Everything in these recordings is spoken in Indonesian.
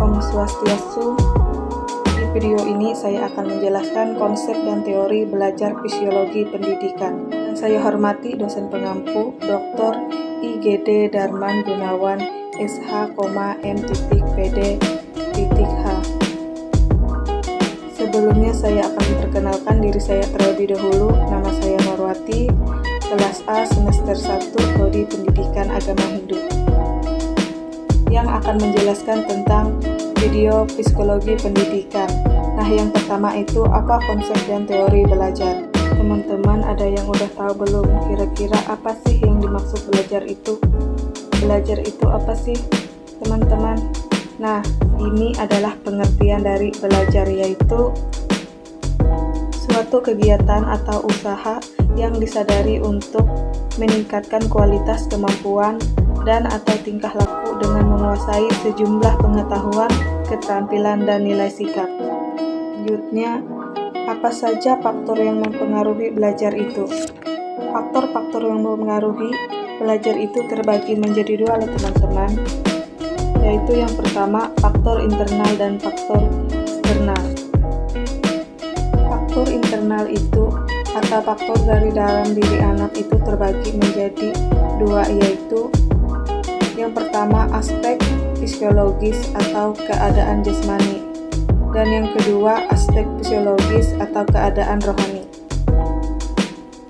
Om Swastiastu. Di video ini saya akan menjelaskan konsep dan teori belajar fisiologi pendidikan. Yang saya hormati dosen pengampu Dr. IGD Darman Gunawan SH, M.Pd, H. Sebelumnya saya akan memperkenalkan diri saya terlebih dahulu. Nama saya Norwati, kelas A semester 1 Prodi Pendidikan Agama Hindu, yang akan menjelaskan tentang video psikologi pendidikan. Nah, yang pertama itu apa konsep dan teori belajar. Teman-teman ada yang udah tahu belum? Kira-kira apa sih yang dimaksud belajar itu? Belajar itu apa sih, teman-teman? Nah, ini adalah pengertian dari belajar, yaitu suatu kegiatan atau usaha yang disadari untuk meningkatkan kualitas kemampuan dan atau tingkah laku dengan menguasai sejumlah pengetahuan, keterampilan, dan nilai sikap. Selanjutnya, apa saja faktor yang mempengaruhi belajar itu? Faktor-faktor yang mempengaruhi belajar itu terbagi menjadi dua loh teman-teman, yaitu yang pertama faktor internal dan faktor eksternal. Faktor internal itu atau faktor dari dalam diri anak itu terbagi menjadi dua, yaitu yang pertama aspek fisiologis atau keadaan jasmani, dan yang kedua aspek fisiologis atau keadaan rohani.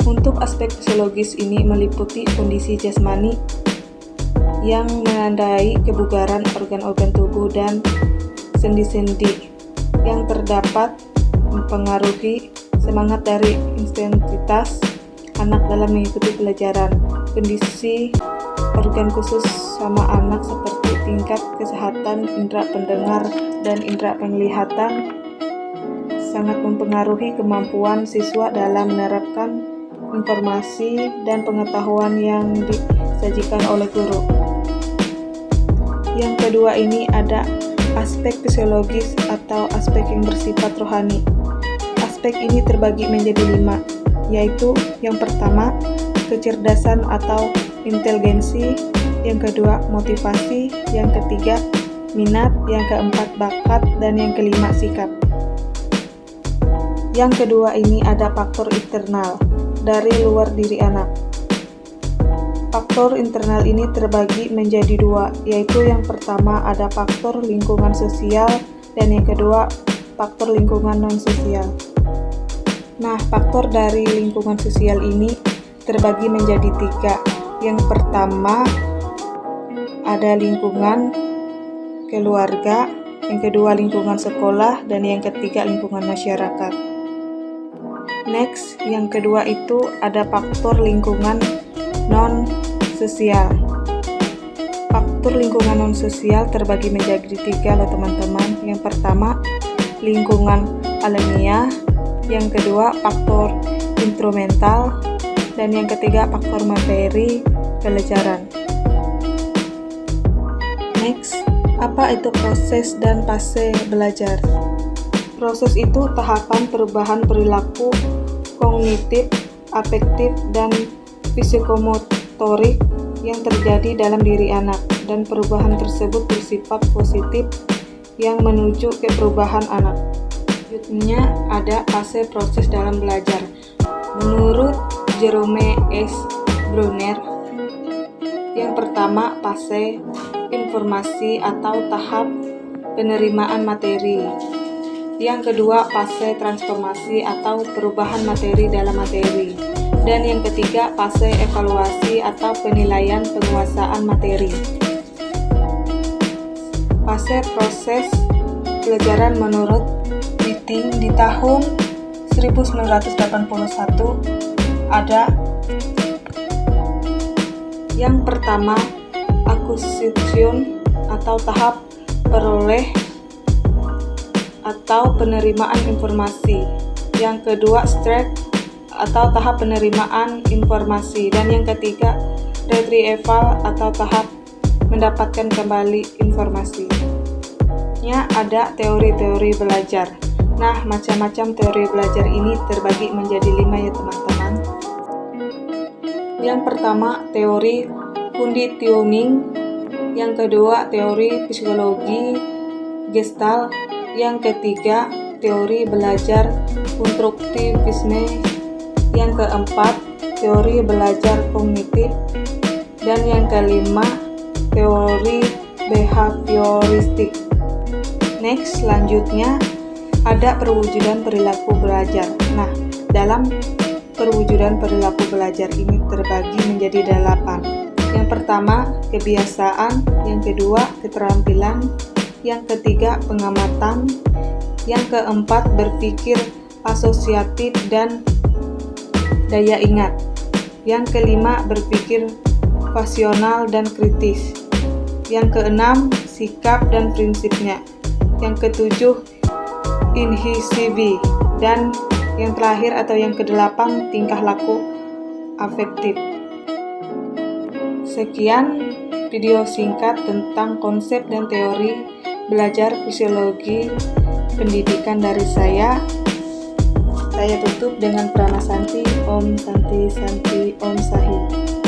Untuk aspek fisiologis ini meliputi kondisi jasmani yang menandai kebugaran organ-organ tubuh dan sendi-sendi yang terdapat mempengaruhi semangat dari intensitas anak dalam mengikuti pelajaran. Kondisi organ khusus sama anak seperti tingkat kesehatan indera pendengar dan indera penglihatan sangat mempengaruhi kemampuan siswa dalam menerapkan informasi dan pengetahuan yang disajikan oleh guru. Yang kedua ini ada aspek fisiologis atau aspek yang bersifat rohani. Aspek ini terbagi menjadi 5, yaitu yang pertama kecerdasan atau inteligensi, yang kedua motivasi, yang ketiga minat, yang keempat bakat, dan yang kelima sikap. Yang kedua ini ada faktor internal dari luar diri anak. Faktor internal ini terbagi menjadi 2, yaitu yang pertama ada faktor lingkungan sosial dan yang kedua faktor lingkungan non-sosial. Nah, faktor dari lingkungan sosial ini terbagi menjadi 3. Yang pertama ada lingkungan keluarga, yang kedua lingkungan sekolah, dan yang ketiga lingkungan masyarakat. Next, yang kedua itu ada faktor lingkungan non-sosial. Faktor lingkungan non-sosial terbagi menjadi 3 loh teman-teman. Yang pertama lingkungan alamiah, yang kedua faktor instrumental, dan yang ketiga faktor materi pelajaran. Next, apa itu proses dan fase belajar? Proses itu tahapan perubahan perilaku kognitif, afektif, dan psikomotorik yang terjadi dalam diri anak, dan perubahan tersebut bersifat positif yang menuju ke perubahan anak. Selanjutnya ada fase proses dalam belajar. Menurut Jerome S. Brunner, yang pertama fase informasi atau tahap penerimaan materi. Yang kedua fase transformasi atau perubahan materi dalam materi. Dan yang ketiga fase evaluasi atau penilaian penguasaan materi. Fase proses pelajaran menurut Whiting di tahun 1981 ada yang pertama acquisition atau tahap peroleh atau penerimaan informasi, yang kedua extract atau tahap penerimaan informasi, dan yang ketiga retrieval atau tahap mendapatkan kembali informasi. Ada teori-teori belajar. Nah, macam-macam teori belajar ini terbagi menjadi 5 ya teman-teman. Yang pertama teori conditioning, yang kedua teori psikologi Gestalt. Yang ketiga, teori belajar konstruktivisme. Yang keempat, teori belajar kognitif. Dan yang kelima, teori behavioristik. Next, selanjutnya ada perwujudan perilaku belajar. Nah, dalam perwujudan perilaku belajar ini terbagi menjadi 8. Yang pertama, kebiasaan. Yang kedua, keterampilan. Yang ketiga, pengamatan. Yang keempat, berpikir asosiatif dan daya ingat. Yang kelima, berpikir rasional dan kritis. Yang keenam, sikap dan prinsipnya. Yang ketujuh, inhisivi. Dan yang terakhir atau yang kedelapan, tingkah laku afektif. Sekian video singkat tentang konsep dan teori belajar fisiologi pendidikan dari saya. Saya tutup dengan prana santi, Om Santi Santi Om Sahih.